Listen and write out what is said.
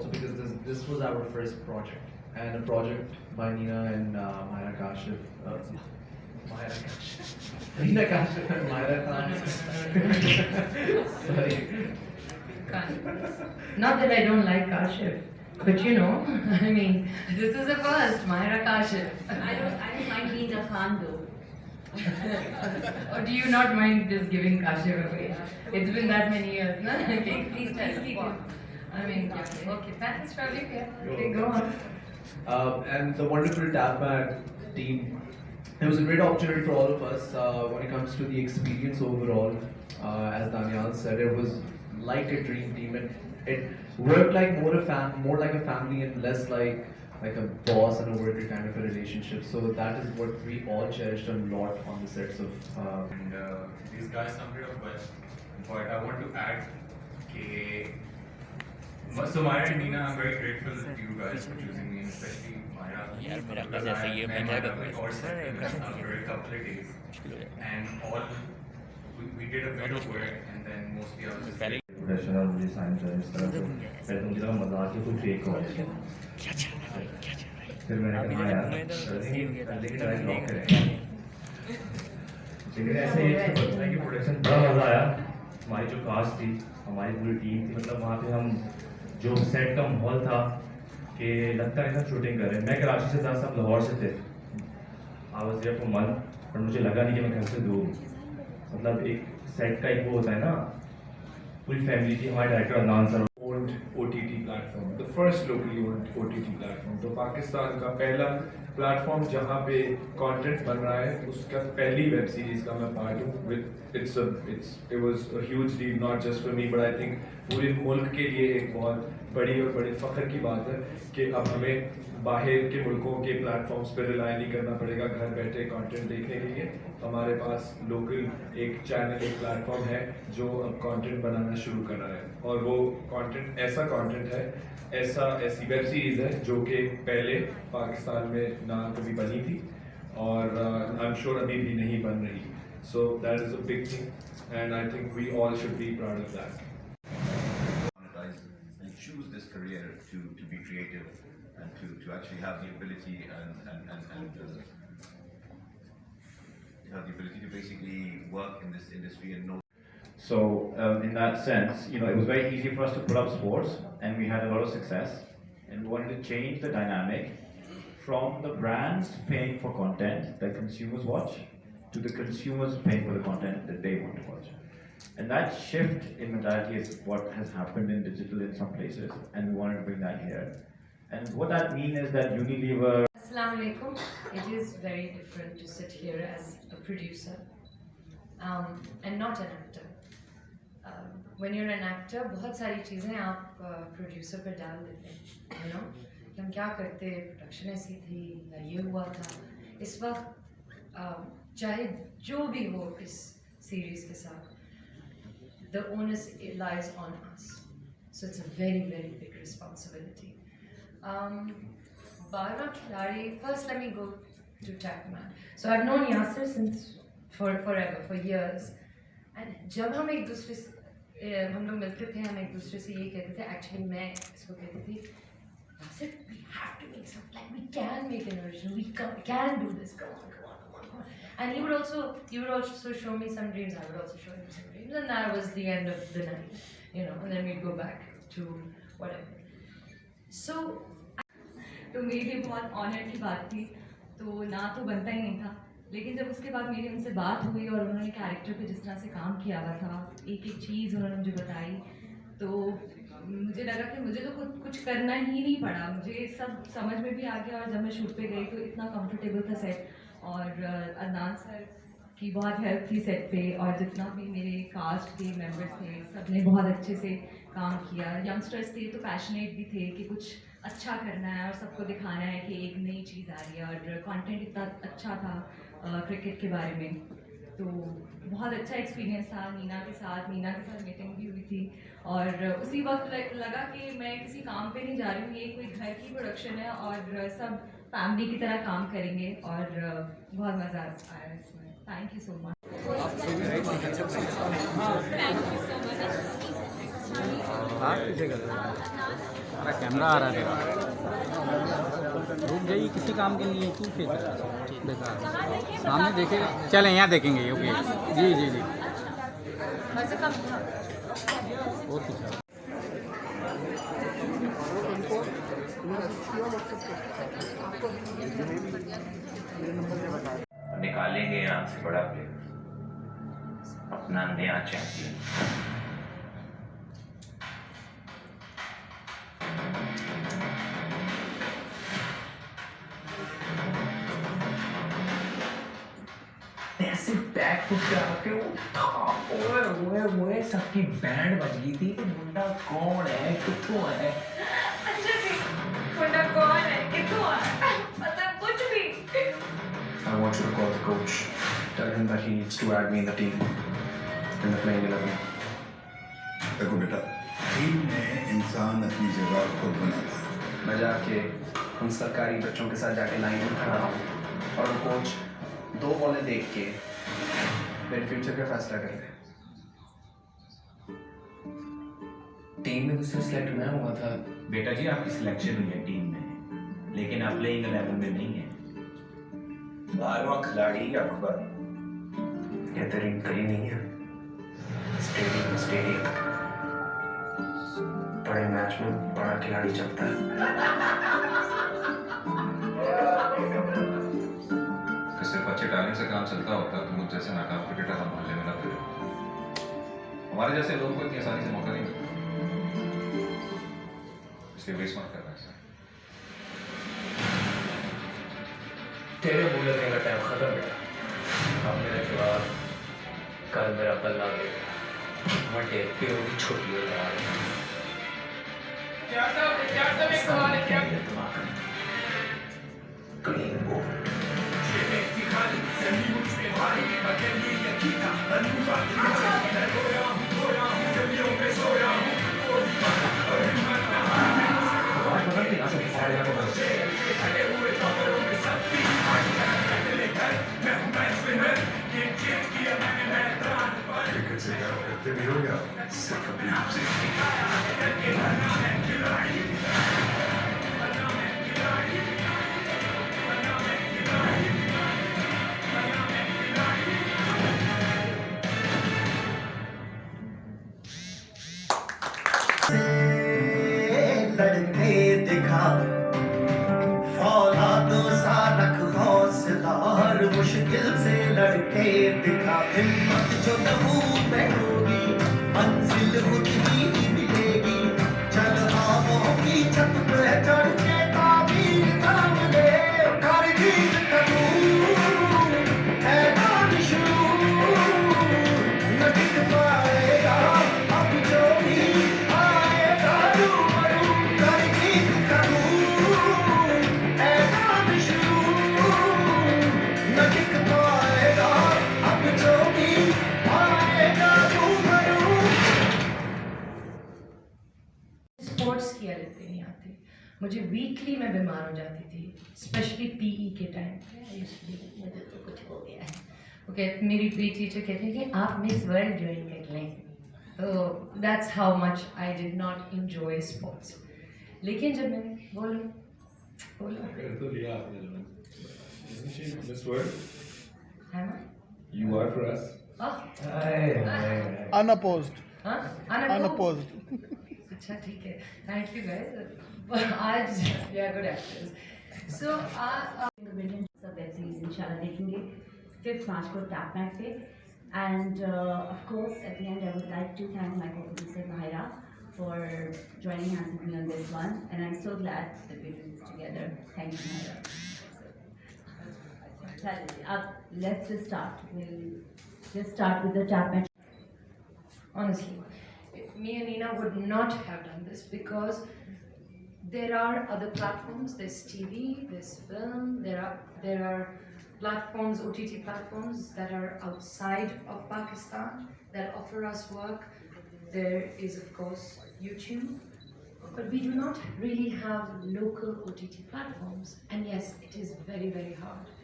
also because this was our first project, and a project by Nina and Mai'rah Kashif. Mai'rah Kashif. Nina Kashif and Mai'rah Khan. Sorry. Not that I don't like Kashif, but you know, I mean, this is a first, Mai'rah Kashif. I don't mind being a Khan though. Or do you not mind just giving Kashif away? It's been that many years, no? Okay, Please tell me. I mean, okay, that is probably fair. Okay, go on. And the wonderful Tabback team. It was a great opportunity for all of us when it comes to the experience overall. As Daniel said, it was like a dream team, and it worked like more like a family and less like a boss and a worker kind of a relationship. So that is what we all cherished a lot on the sets of. And these guys summed it up well. But I want to add, so Mai'rah and Nina, I'm very grateful to you guys for choosing me, and especially Mai'rah. Because I met Mai'rah before after a couple of days, and we did a bit of work, and then mostly I was just professional मुझे sign करें इस तरह से पहले तो मुझे लगा मजाक ही कोई फेक हो फिर मैंने कहा यार लेकिन ट्राई ब्लॉक करें लेकिन ऐसे ही कि प्रोडक्शन बड़ा मज़ा आया हमारी जो कास्ट थी हमारी पूरी टीम थी मतलब वहाँ पे हम जो सेट का माहौल था कि लगता है सब शूटिंग कर रहे हैं मैं कराची से था सब लाहौर से थे I was there for month पर मुझे लगा नहीं कि मैं घर से दूर मतलब एक सेट का एक वो होता है ना पूरी फैमिली थी हमारे director Adnan sir owned OTT platform, the first locally owned OTT platform. तो पाकिस्तान का पहला प्लेटफॉर्म जहाँ पे कंटेंट बन रहा है उसका पहली वेब सीरीज का मैं पार्ट हूँ. It was a huge deal not just for me but I think पूरे मुल्क के लिए एक बहुत बड़ी और बड़े फ़ख्र की बात है कि अब हमें बाहर के मुल्कों के प्लेटफॉर्म्स पे रिलाई नहीं करना पड़ेगा घर बैठे कंटेंट देखने के लिए. हमारे पास लोकल एक चैनल एक प्लेटफॉर्म है जो अब कंटेंट बनाना शुरू कर रहा है और वो कंटेंट ऐसा कंटेंट है ऐसी वेब सीरीज़ है जो कि पहले पाकिस्तान में ना कभी बनी थी और आई एम श्योर अभी भी नहीं बन रही. So that is a big thing and I think we all should be proud of that. And choose this career to be creative and to actually have the ability and have the ability to basically work in this industry and know. So in that sense, you know, it was very easy for us to put up sports and we had a lot of success and we wanted to change the dynamic from the brands paying for content that consumers watch to the consumers paying for the content that they want to watch. And that shift in mentality is what has happened in digital in some places and we wanted to bring that here. And what that means is that Unilever. Assalamu alaikum. It is very different to sit here as a producer and not an actor. When you're an actor, बहुत सारी चीज़ें आप producer पर डाल देते हैं, you know, कि हम क्या करते, प्रोडक्शन ऐसी थी या ये हुआ था. इस वक्त चाहे जो भी हो इस सीरीज़ के साथ, the onus lies on us. So it's a very, very big responsibility. 12 खिलाड़ी. First, let me go to Tagman. So I've known Yasser since forever, for years. And जब हम एक दूसरे से हम लोग मिलते थे, हम एक दूसरे से ये कहते थे. Actually, मैं इसको कहती थी, Yasser, we have to make something. Like we can make an original. We can do this. Come on. And he would also show me some dreams. I would also show him some dreams, and that was the end of the night, you know. And then we'd go back to whatever. So. तो मेरे लिए बहुत honour की बात थी. तो ना तो बनता ही नहीं था, लेकिन जब उसके बाद मेरी उनसे बात हुई और उन्होंने कैरेक्टर पे जिस तरह से काम किया हुआ था, एक एक चीज़ उन्होंने मुझे बताई, तो मुझे लगा कि मुझे तो खुद कुछ करना ही नहीं पड़ा. मुझे सब समझ में भी आ गया और जब मैं शूट पे गई तो इतना कंफर्टेबल था सेट. और अदनान सर की बहुत हेल्प थी सेट पे और जितना भी मेरे कास्ट के मेंबर्स थे सब ने बहुत अच्छे से काम किया. यंगस्टर्स थे तो पैशनेट भी थे कि कुछ अच्छा करना है और सबको दिखाना है कि एक नई चीज़ आ रही है. और कंटेंट इतना अच्छा था क्रिकेट के बारे में, तो बहुत अच्छा एक्सपीरियंस था. नीना के साथ मीटिंग भी हुई थी और उसी वक्त लगा कि मैं किसी काम पे नहीं जा रही हूँ, ये कोई घर की प्रोडक्शन है और सब फैमिली की तरह काम करेंगे और बहुत मज़ा आया इसमें. Thank you so much. Thank you so much. Camera आ रहा है रुक जाइए किसी काम के लिए क्यों खेल रहा है बेकार सामने देखेगा चलें यहाँ देखेंगे ओके जी जी जी वैसे कम था बहुत अच्छा निकालेंगे यहाँ से बड़ा प्लेयर अपना नया चैंपियन ऐसे बैक फुट पे आके ओए सबकी बैंड बज गई थी कि मुंडा कौन है कितों है अच्छा जी मुंडा कौन है कितों है मतलब कुछ भी I want you to call the coach. Tell him that he needs to add me in the team, in the playing 11. देखो बेटा, टीम में इंसान अपनी जगह खुद बनाता है। मैं जाके उन सरकारी बच्चों के साथ जाके लाइन में खड़ा हूँ और वो कोच 2 बॉलें देख के मेरे फ्यूचर का फैसला करते हैं। टीम में तो सिर्फ सिलेक्ट मैं हुआ था। बेटा जी आपकी सिलेक्शन हुई है टीम में लेकिन आप प्लेइंग 11 में नहीं है 12वां खिलाड़ी अकबर ये तो रिंग कहीं नहीं है स्टेडियम बड़े मैच में बड़ा खिलाड़ी चलता है। सिर्फ अच्छे टैलेंट से काम चलता होता तो मुझ जैसे नाकाम क्रिकेटर हम मोहल्ले में न फिरे हमारे जैसे लोगों को इतनी आसानी से मौका नहीं मिलता इसलिए वेस्ट मत करना है तेरे बोलने का टाइम खत्म है अब मेरे खिलाफ कल मेरा बल्ला देगा वनडे पे होगी छोटी हो जा रही क्लीन बोल्ड क्रिकेट से प्यार करते भी हो या सिर्फ अपने आप से लड़के दिखा फौलादों सा रख हौसलार मुश्किल से लड़के दिखा हिम्मत जो नमूद में होगी मंजिल खुद ही मिलेगी चल आमों की छत पे चढ़ के ताबीर काम ले कर जीत करूं है बारिश न टिक पाएगा अब जो भी आएगा रूबरू कर जीत करूं है बारिश न टिक पाएगा अब जो भी आएगा रूबरू स्पोर्ट्स की आदत नहीं आती मुझे वीकली मैं बीमार हो जाती थी स्पेशली पीई के टाइम पे मुझे तो कुछ हो गया है ओके मेरी पी टीचर कहते हैं कि आप मिस वर्ल्ड ज्वाइन कर लें तो that's how much I did not enjoy sports लेकिन जब मैंने बोलो तो लिया आपने जो Isn't she Miss World? Am I? You are for us. Oh, unopposed हाँ unopposed अच्छा ठीक है थैंक यू गाइस आज we are good actors so सब वेब सीरीज इंशाल्लाह देखेंगे 5th मार्च को टैप मैक पे and of course at the end I would like to thank my co-producer Ma'ira for joining hands with me on this one and I'm so glad that we're doing this together. Thank you Ma'ira. Let's just start. We'll just start with the tap match. honestly me and Nina would not have done this because there are other platforms there's TV there's film there are platforms OTT platforms that are outside of Pakistan that offer us work there is of course YouTube but we do not really have local OTT platforms and yes it is very very hard